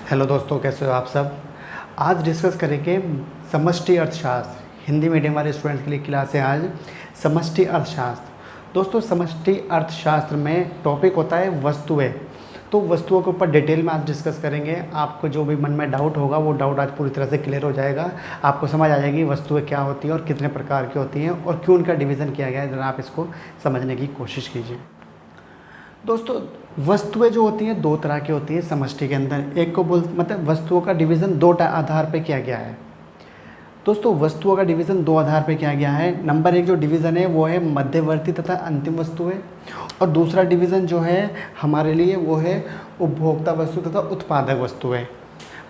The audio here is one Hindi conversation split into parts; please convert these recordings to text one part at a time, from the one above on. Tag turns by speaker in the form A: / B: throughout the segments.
A: हेलो दोस्तों, कैसे हो आप सब। आज डिस्कस करेंगे समष्टि अर्थशास्त्र। हिंदी मीडियम वाले स्टूडेंट्स के लिए क्लास है आज समष्टि अर्थशास्त्र। दोस्तों, समष्टि अर्थशास्त्र में टॉपिक होता है वस्तुएं। तो वस्तुओं के ऊपर डिटेल में आज डिस्कस करेंगे। आपको जो भी मन में डाउट होगा वो डाउट आज पूरी तरह से क्लियर हो जाएगा। आपको समझ आ जाएगी वस्तुएं क्या होती हैं और कितने प्रकार की होती हैं और क्यों उनका डिवीज़न किया गया है। ज़रा आप इसको समझने की कोशिश कीजिए। दोस्तों, वस्तुएं जो होती हैं दो तरह की होती हैं समष्टि के अंदर। एक को मतलब वस्तुओं का डिवीज़न दो आधार पे किया गया है। दोस्तों, वस्तुओं का डिवीज़न दो आधार पे किया गया है। नंबर एक जो डिवीज़न है वो है मध्यवर्ती तथा अंतिम वस्तुएं, और दूसरा डिवीज़न जो है हमारे लिए वो है उपभोक्ता वस्तु तथा उत्पादक वस्तुएं।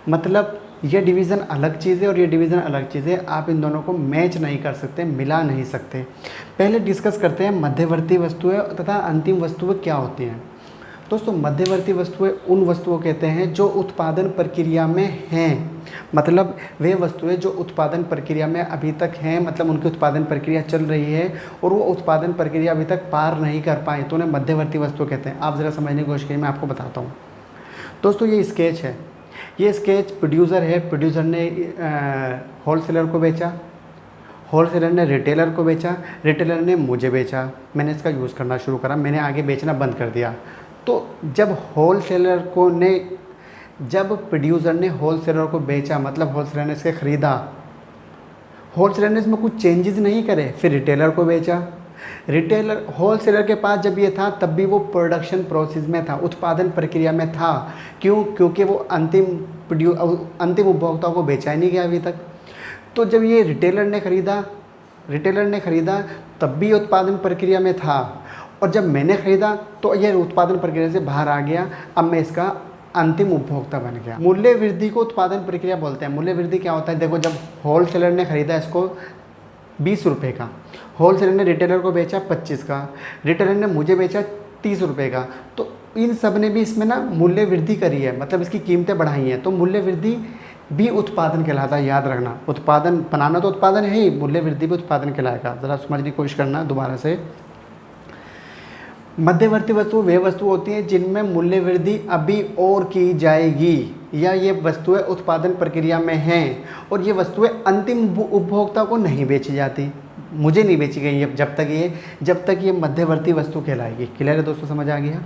A: मतलब ये डिवीज़न अलग चीज़ है और ये डिवीज़न अलग चीज़ है। आप इन दोनों को मैच नहीं कर सकते, मिला नहीं सकते। पहले डिस्कस करते हैं मध्यवर्ती वस्तुएं तथा अंतिम वस्तुएं क्या होती हैं। दोस्तों, मध्यवर्ती वस्तुएं उन वस्तुओं कहते हैं जो उत्पादन प्रक्रिया में हैं। मतलब वे वस्तुएं जो उत्पादन प्रक्रिया में अभी तक हैं, मतलब उनकी उत्पादन प्रक्रिया चल रही है और वो उत्पादन प्रक्रिया अभी तक पार नहीं कर पाए, तो उन्हें मध्यवर्ती वस्तु कहते हैं। आप ज़रा समझने की कोशिश करिए, मैं आपको बताता हूँ। दोस्तों, ये स्केच है। ये स्केच प्रोड्यूसर है। प्रोड्यूसर ने होलसेलर को बेचा, होलसेलर ने रिटेलर को बेचा, रिटेलर ने मुझे बेचा। मैंने इसका यूज़ करना शुरू करा, मैंने आगे बेचना बंद कर दिया। तो जब प्रोड्यूसर ने होलसेलर को बेचा, मतलब होलसेलर ने इसके ख़रीदा, होलसेलर ने इसमें कुछ चेंजेस नहीं करे, फिर रिटेलर को बेचा। होलसेलर के पास जब ये था तब भी वो प्रोडक्शन प्रोसेस में था, उत्पादन प्रक्रिया में था। क्यों? क्योंकि वो अंतिम उपभोक्ताओं को बेचा ही नहीं गया अभी तक। तो जब ये रिटेलर ने ख़रीदा तब भी उत्पादन प्रक्रिया में था, और जब मैंने ख़रीदा तो ये उत्पादन प्रक्रिया से बाहर आ गया। अब मैं इसका अंतिम उपभोक्ता बन गया। मूल्य वृद्धि को उत्पादन प्रक्रिया बोलते हैं। मूल्य वृद्धि क्या होता है? देखो, जब होलसेलर ने ख़रीदा इसको 20 रुपये का, होलसेलर ने रिटेलर को बेचा 25 का, रिटेलर ने मुझे बेचा 30 रुपये का, तो इन सब ने भी इसमें ना मूल्य वृद्धि करी है, मतलब इसकी कीमतें बढ़ाई हैं। तो मूल्य वृद्धि भी उत्पादन कहलाता है, याद रखना। उत्पादन बनाना तो उत्पादन है ही, मूल्य वृद्धि भी उत्पादन कहलाएगा। ज़रा समझने की कोशिश करना दोबारा से। मध्यवर्ती वस्तु वे वस्तु होती हैं जिनमें मूल्य वृद्धि अभी और की जाएगी, या ये वस्तुएं उत्पादन प्रक्रिया में हैं और ये वस्तुएं अंतिम उपभोक्ता को नहीं बेची जाती। मुझे नहीं बेची गई जब तक ये मध्यवर्ती वस्तु कहलाएगी। क्लियर है दोस्तों, समझ आ गया।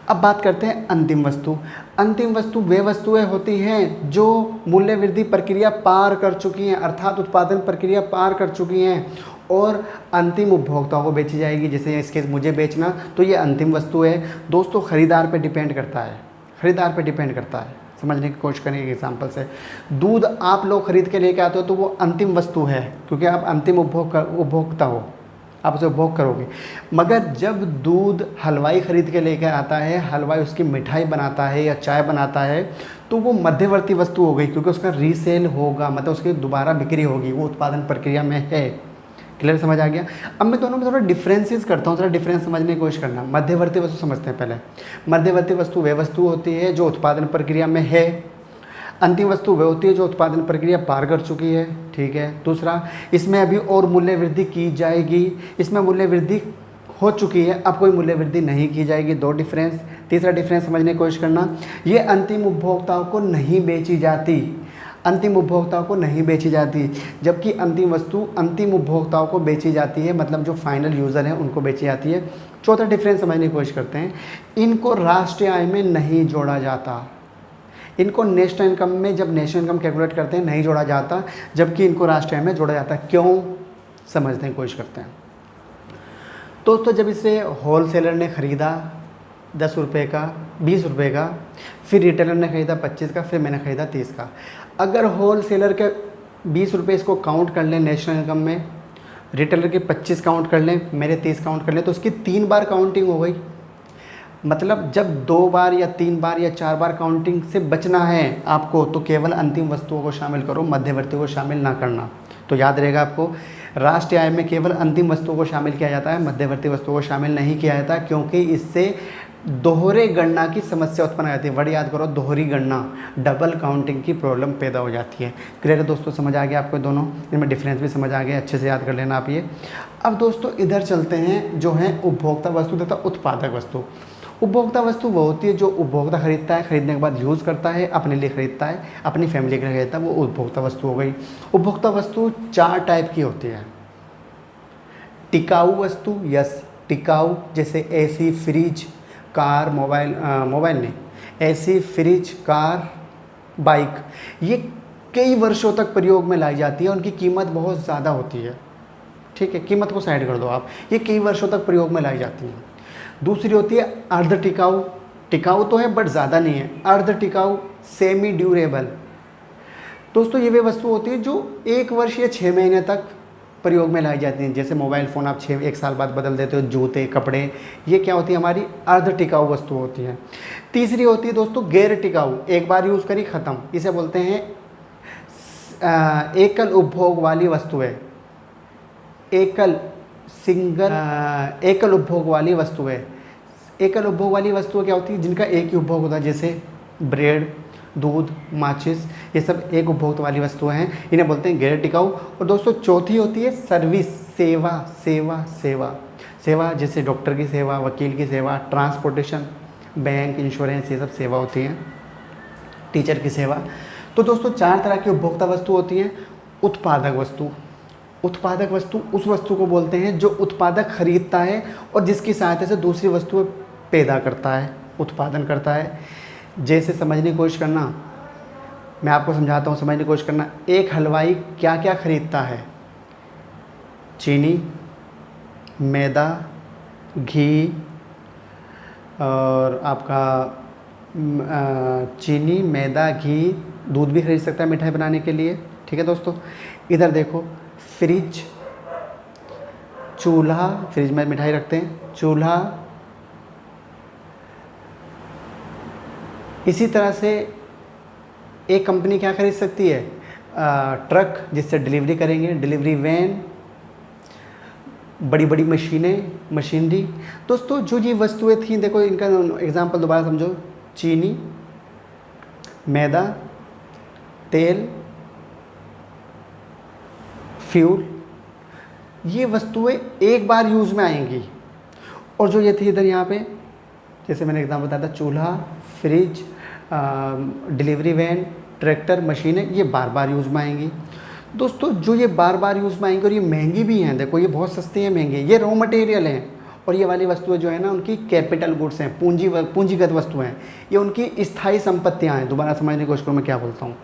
A: अब बात करते हैं अंतिम वस्तु। अंतिम वस्तु वे वस्तुएं होती हैं जो मूल्य वृद्धि प्रक्रिया पार कर चुकी हैं, अर्थात उत्पादन प्रक्रिया पार कर चुकी हैं और अंतिम उपभोक्ताओं को बेची जाएगी। जैसे इसके मुझे बेचना, तो ये अंतिम वस्तु है। दोस्तों, ख़रीदार पे डिपेंड करता है। समझने की कोशिश करेंगे एग्जांपल से। दूध आप लोग खरीद के लेके आते हो तो वो अंतिम वस्तु है, क्योंकि आप अंतिम उपभोक्ता हो, आप उसे उपभोग करोगे। मगर जब दूध हलवाई ख़रीद के लेके आता है, हलवाई उसकी मिठाई बनाता है या चाय बनाता है, तो वो मध्यवर्ती वस्तु हो गई, क्योंकि उसका रीसेल होगा, मतलब उसकी दोबारा बिक्री होगी, वो उत्पादन प्रक्रिया में है। क्लियर, समझ आ गया। अब मैं दोनों में थोड़ा डिफरेंसेस करता हूँ, थोड़ा डिफरेंस समझने की कोशिश करना। मध्यवर्ती वस्तु समझते हैं पहले। मध्यवर्ती वस्तु वे वस्तु होती है जो उत्पादन प्रक्रिया में है। अंतिम वस्तु वे होती है जो उत्पादन प्रक्रिया पार कर चुकी है। ठीक है। दूसरा, इसमें अभी और मूल्य वृद्धि की जाएगी। इसमें मूल्य वृद्धि हो चुकी है, अब कोई मूल्य वृद्धि नहीं की जाएगी। दो डिफरेंस। तीसरा डिफरेंस समझने की कोशिश करना, ये अंतिम उपभोक्ताओं को नहीं बेची जाती, जबकि अंतिम वस्तु अंतिम उपभोक्ताओं को बेची जाती है, मतलब जो फाइनल यूज़र हैं उनको बेची जाती है। चौथा डिफरेंस समझने की कोशिश करते हैं। इनको राष्ट्रीय आय में नहीं जोड़ा जाता। इनको नेशनल इनकम में, जब नेशनल इनकम कैलकुलेट करते हैं, नहीं जोड़ा जाता, जबकि इनको राष्ट्रीय आय में जोड़ा जाता है। क्यों? समझने की कोशिश करते हैं। दोस्तों, जब इसे होलसेलर ने ख़रीदा 10 रुपये का, 20 रुपये का, फिर रिटेलर ने ख़रीदा 25 का, फिर मैंने ख़रीदा 30 का। अगर होलसेलर के 20 रुपये इसको काउंट कर लें नेशनल इनकम में, रिटेलर के 25 काउंट कर लें, मेरे 30 काउंट कर लें, तो उसकी 3 बार काउंटिंग हो गई। मतलब जब 2 बार या 3 बार या 4 बार काउंटिंग से बचना है आपको, तो केवल अंतिम वस्तुओं को शामिल करो, मध्यवर्ती को शामिल ना करना। तो याद रहेगा आपको, राष्ट्रीय आय में केवल अंतिम वस्तुओं को शामिल किया जाता है, मध्यवर्ती वस्तुओं को शामिल नहीं किया जाता, क्योंकि इससे दोहरे गणना की समस्या उत्पन्न हो जाती है। वर्ड याद करो, दोहरी गणना, डबल काउंटिंग की प्रॉब्लम पैदा हो जाती है। क्लियर है दोस्तों, समझ आ गया आपको दोनों? इनमें डिफरेंस भी समझ आ गया, अच्छे से याद कर लेना आप ये। अब दोस्तों इधर चलते हैं, जो है उपभोक्ता वस्तु तथा उत्पादक वस्तु। उपभोक्ता वस्तु वो होती है जो उपभोक्ता खरीदता है, खरीदने के बाद यूज़ करता है, अपने लिए खरीदता है, अपनी फैमिली के लिए खरीदता है, वो उपभोक्ता वस्तु हो गई। उपभोक्ता वस्तु 4 टाइप की होती है। टिकाऊ वस्तु, यस टिकाऊ, जैसे एसी, फ्रिज, कार, मोबाइल नहीं, एसी, फ्रिज, कार, बाइक, ये कई वर्षों तक प्रयोग में लाई जाती है, उनकी कीमत बहुत ज़्यादा होती है। ठीक है, कीमत को साइड कर दो आप, ये कई वर्षों तक प्रयोग में लाई जाती हैं। दूसरी होती है अर्ध टिकाऊ, टिकाऊ तो है बट ज़्यादा नहीं है, अर्ध टिकाऊ, सेमी ड्यूरेबल। दोस्तों ये वे वस्तु होती है जो 1 वर्ष या 6 महीने तक प्रयोग में लाई जाती हैं, जैसे मोबाइल फ़ोन आप 1 साल बाद बदल देते हो, जूते, कपड़े, ये क्या होती है हमारी अर्ध टिकाऊ वस्तु होती है। तीसरी होती है दोस्तों गैर टिकाऊ, एक बार यूज़ करी ख़त्म, इसे बोलते हैं एकल उपभोग वाली वस्तुएं। एकल उपभोग वाली वस्तुएं। एकल उपभोग वाली वस्तुएं क्या होती है, जिनका एक ही उपभोग होता है, जैसे ब्रेड, दूध, माचिस, ये सब एक उपभोग वाली वस्तुएं हैं, इन्हें बोलते हैं गैर टिकाऊ। और दोस्तों चौथी होती है सर्विस, सेवा, सेवा, सेवा, सेवा, जैसे डॉक्टर की सेवा, वकील की सेवा, ट्रांसपोर्टेशन, बैंक, इंश्योरेंस, ये सब सेवा होती हैं, टीचर की सेवा। तो दोस्तों 4 तरह की उपभोक्ता वस्तु होती हैं। उत्पादक वस्तु, उत्पादक वस्तु उस वस्तु को बोलते हैं जो उत्पादक खरीदता है और जिसकी सहायता से दूसरी वस्तुएं पैदा करता है, उत्पादन करता है। जैसे समझने की कोशिश करना, मैं आपको समझाता हूँ, समझने की कोशिश करना। एक हलवाई क्या क्या खरीदता है? चीनी, मैदा, घी, और आपका चीनी, मैदा, घी, दूध भी खरीद सकता है मिठाई बनाने के लिए। ठीक है दोस्तों, इधर देखो फ्रिज, चूल्हा, फ्रिज में मिठाई रखते हैं, चूल्हा। इसी तरह से एक कंपनी क्या खरीद सकती है? ट्रक, जिससे डिलीवरी करेंगे, डिलीवरी वैन, बड़ी बड़ी मशीनें, मशीनरी। दोस्तों जो ये वस्तुएं थी, देखो इनका एग्जांपल दोबारा समझो। चीनी, मैदा, तेल, फ्यूल, ये वस्तुएं एक बार यूज़ में आएंगी। और जो ये थी इधर यहाँ पे, जैसे मैंने एग्जांपल बताया था, चूल्हा, फ्रिज, डिलीवरी वैन, ट्रैक्टर, मशीनें, ये बार बार यूज़ में आएंगी। दोस्तों जो ये बार बार यूज़ में आएंगी और ये महंगी भी हैं, देखो ये बहुत सस्ती हैं, महंगी, ये रॉ मटेरियल हैं। और ये वाली वस्तुएं जो है ना, उनकी कैपिटल गुड्स हैं, पूंजीगत वस्तुएं हैं, ये उनकी स्थायी संपत्तियां हैं। दोबारा समझने की कोशिश करो मैं क्या बोलता हूँ।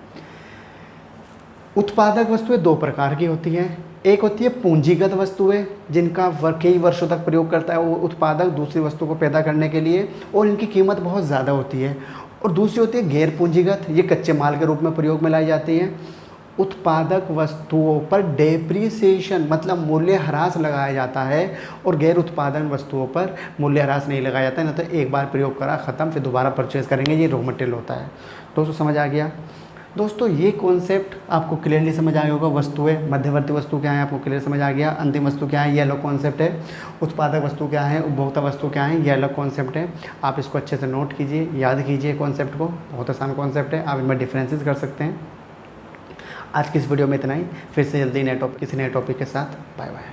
A: उत्पादक वस्तुएं 2 प्रकार की होती हैं। एक होती है पूंजीगत वस्तुएं, जिनका कई वर्षों तक प्रयोग करता है वो उत्पादक दूसरी वस्तु को पैदा करने के लिए, और इनकी कीमत बहुत ज़्यादा होती है। और दूसरी होती है गैर पूंजीगत, ये कच्चे माल के रूप में प्रयोग में लाई जाती हैं। उत्पादक वस्तुओं पर डेप्रीसिएशन मतलब मूल्यह्रास लगाया जाता है, और गैर उत्पादन वस्तुओं पर मूल्यह्रास नहीं लगाया जाता है, ना तो एक बार प्रयोग करा ख़त्म, फिर दोबारा परचेज़ करेंगे, ये रॉ मटेरियल होता है। दोस्तों समझ आ गया? दोस्तों ये कॉन्सेप्ट आपको क्लियरली समझ आ गया होगा। वस्तुएं, मध्यवर्ती वस्तु क्या है आपको क्लियर समझ आ गया। अंतिम वस्तु क्या है, ये अलग कॉन्सेप्ट है। उत्पादक वस्तु क्या है, उपभोक्ता वस्तु क्या है, ये अलग कॉन्सेप्ट है। आप इसको अच्छे से नोट कीजिए, याद कीजिए कॉन्सेप्ट को, बहुत आसान कॉन्सेप्ट है, आप इनमें डिफरेंसेस कर सकते हैं। आज की इस वीडियो में इतना ही, फिर से जल्दी किसी नए टॉपिक के साथ। Bye bye.